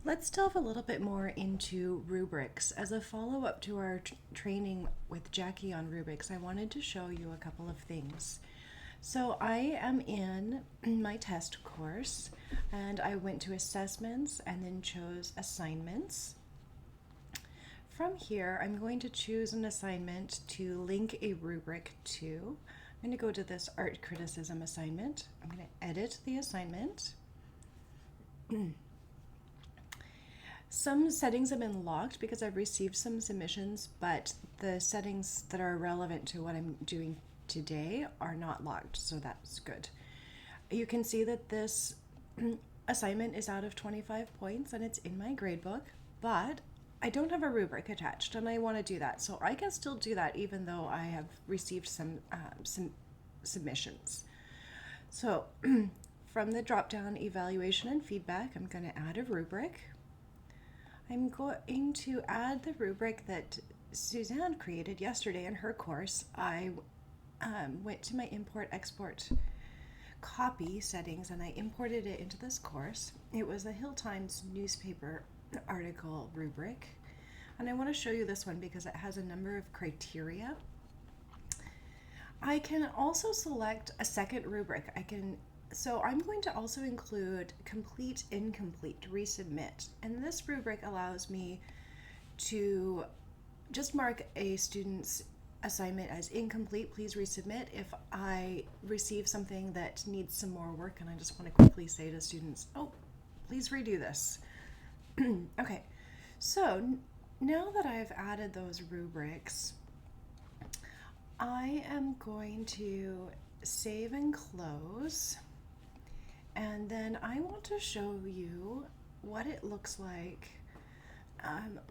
Let's delve a little bit more into rubrics. As a follow-up to our training with Jackie on rubrics, I wanted to show you a couple of things. So I am in my test course, and I went to assessments and then chose assignments. From here, I'm going to choose an assignment to link a rubric to. I'm going to go to this art criticism assignment. I'm going to edit the assignment. Some settings have been locked because I've received some submissions, but the settings that are relevant to what I'm doing today are not locked, so that's good. You can see that this assignment is out of 25 points and it's in my gradebook, but I don't have a rubric attached and I want to do that, so I can still do that even though I have received some submissions. So from the drop down evaluation and feedback, I'm going to add a rubric. I'm going to add the rubric that Suzanne created yesterday in her course. I went to my import-export copy settings and I imported it into this course. It was a Hill Times newspaper article rubric. And I want to show you this one because it has a number of criteria. I can also select a second rubric. So I'm going to also include complete, incomplete, resubmit. And this rubric allows me to just mark a student's assignment as incomplete, please resubmit, if I receive something that needs some more work and I just want to quickly say to students, oh, please redo this. Okay, so now that I've added those rubrics, I am going to save and close. And then I want to show you what it looks like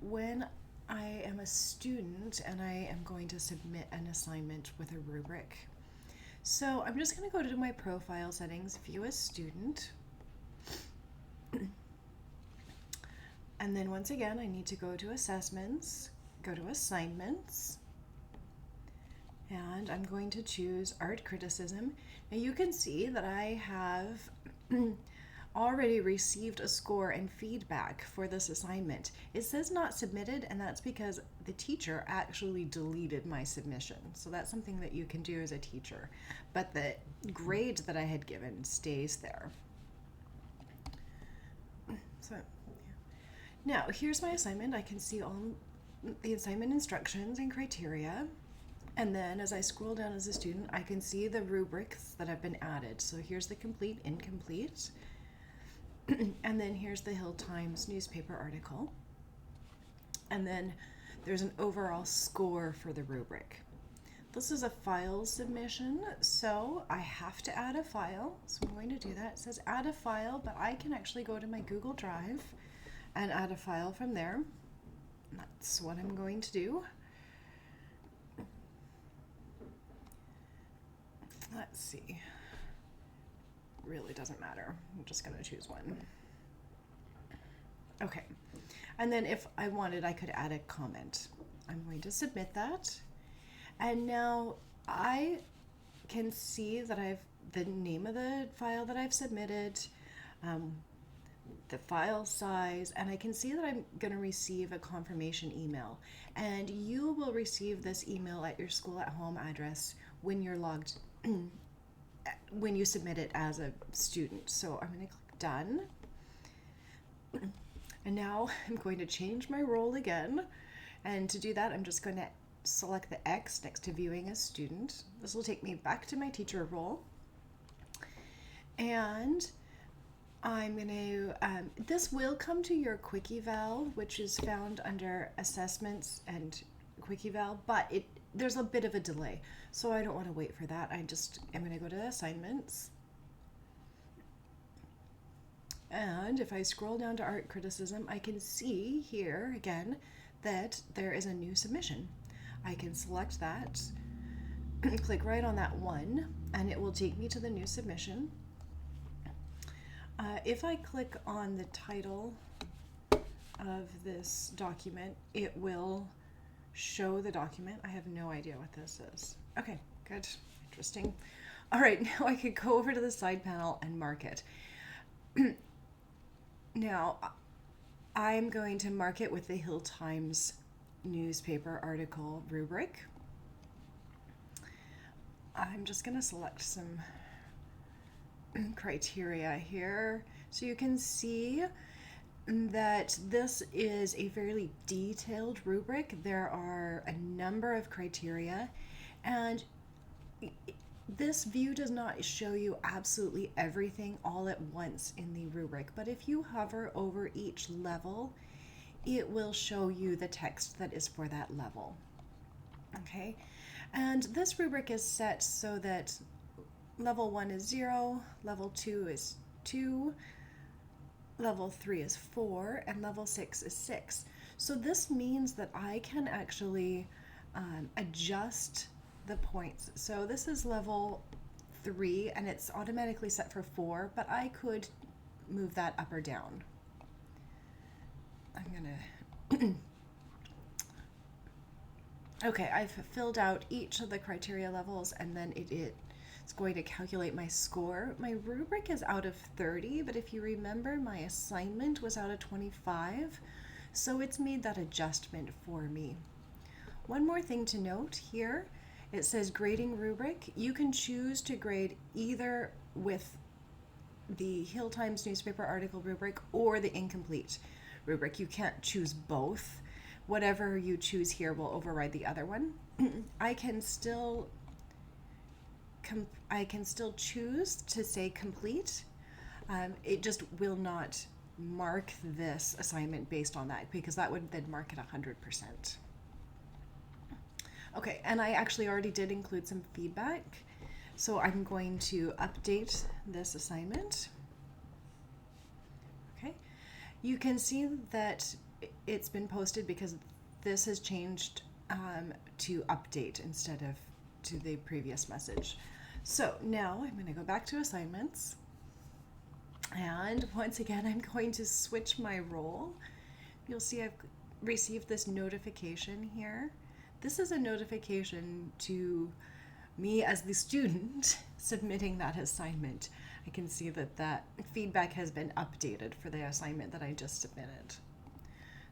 when I am a student and I am going to submit an assignment with a rubric. So I'm just going to go to my profile settings, view as student. And then once again, I need to go to assessments, go to assignments, and I'm going to choose art criticism. Now you can see that I have already received a score and feedback for this assignment. It says not submitted, and that's because the teacher actually deleted my submission. So that's something that you can do as a teacher. But the grade that I had given stays there. So now here's my assignment. I can see all the assignment instructions and criteria. And then as I scroll down as a student, I can see the rubrics that have been added. So here's the complete, incomplete. And then here's the Hill Times newspaper article. And then there's an overall score for the rubric. This is a file submission, so I have to add a file. So I'm going to do that. It says add a file, but I can actually go to my Google Drive and add a file from there. That's what I'm going to do. Let's see. Really doesn't matter. I'm just going to choose one. Okay. And then if I wanted, I could add a comment. I'm going to submit that. And now I can see that the name of the file that I've submitted, the file size, and I can see that I'm going to receive a confirmation email. And you will receive this email at your school at home address when you're logged when you submit it as a student. So I'm going to click done. And now I'm going to change my role again. And to do that, I'm just going to select the X next to viewing as student. This will take me back to my teacher role. And I'm going to, this will come to your quick eval, which is found under assessments and quick eval, but there's a bit of a delay. So I don't want to wait for that. I'm going to go to assignments. And if I scroll down to art criticism, I can see here again that there is a new submission. I can select that, click right on that one, and it will take me to the new submission. If I click on the title of this document, it will show the document. I have no idea what this is. Okay, good, interesting. All right, now I could go over to the side panel and mark it. Now, I'm going to mark it with the Hill Times newspaper article rubric. I'm just going to select some criteria here so you can see that this is a fairly detailed rubric. There are a number of criteria, and this view does not show you absolutely everything all at once in the rubric, but if you hover over each level, it will show you the text that is for that level. Okay, and this rubric is set so that level 1 is 0, level 2 is 2, level 3 is 4, and level 6 is 6. So this means that I can actually adjust the points. So this is level 3 and it's automatically set for 4, but I could move that up or down. I'm gonna okay, I've filled out each of the criteria levels, and then it's going to calculate my score. My rubric is out of 30, but if you remember, my assignment was out of 25, so it's made that adjustment for me. One more thing to note here, it says grading rubric. You can choose to grade either with the Hill Times newspaper article rubric or the incomplete rubric. You can't choose both. Whatever you choose here will override the other one. I can still choose to say complete. It just will not mark this assignment based on that, because that would then mark it 100%. Okay, and I actually already did include some feedback, so I'm going to update this assignment. Okay, you can see that it's been posted because this has changed to update instead of to the previous message. So now I'm going to go back to assignments, and once again I'm going to switch my role. You'll see I've received this notification here. This is a notification to me as the student submitting that assignment. I can see that that feedback has been updated for the assignment that I just submitted.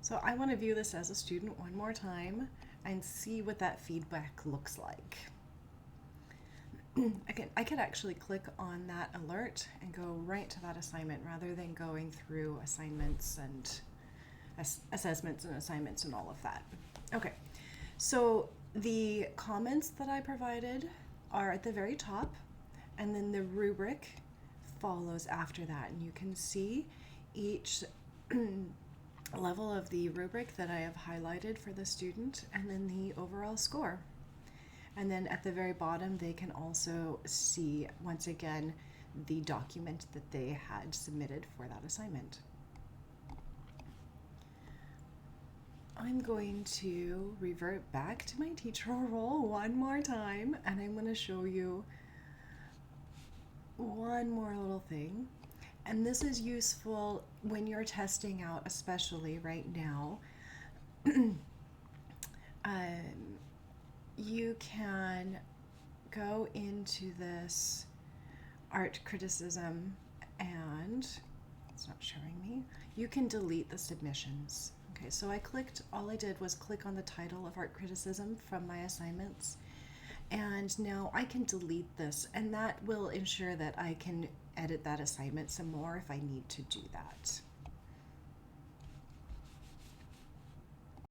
So I want to view this as a student one more time and see what that feedback looks like. I could actually click on that alert and go right to that assignment rather than going through assignments and assessments and assignments and all of that. Okay, so the comments that I provided are at the very top, and then the rubric follows after that, and you can see each level of the rubric that I have highlighted for the student, and then the overall score. And then at the very bottom, they can also see, once again, the document that they had submitted for that assignment. I'm going to revert back to my teacher role one more time, and I'm going to show you one more little thing. And this is useful when you're testing out, especially right now. You can go into this art criticism, and it's not showing me. You can delete the submissions. Okay, so all I did was click on the title of art criticism from my assignments, and now I can delete this, and that will ensure that I can edit that assignment some more if I need to do that.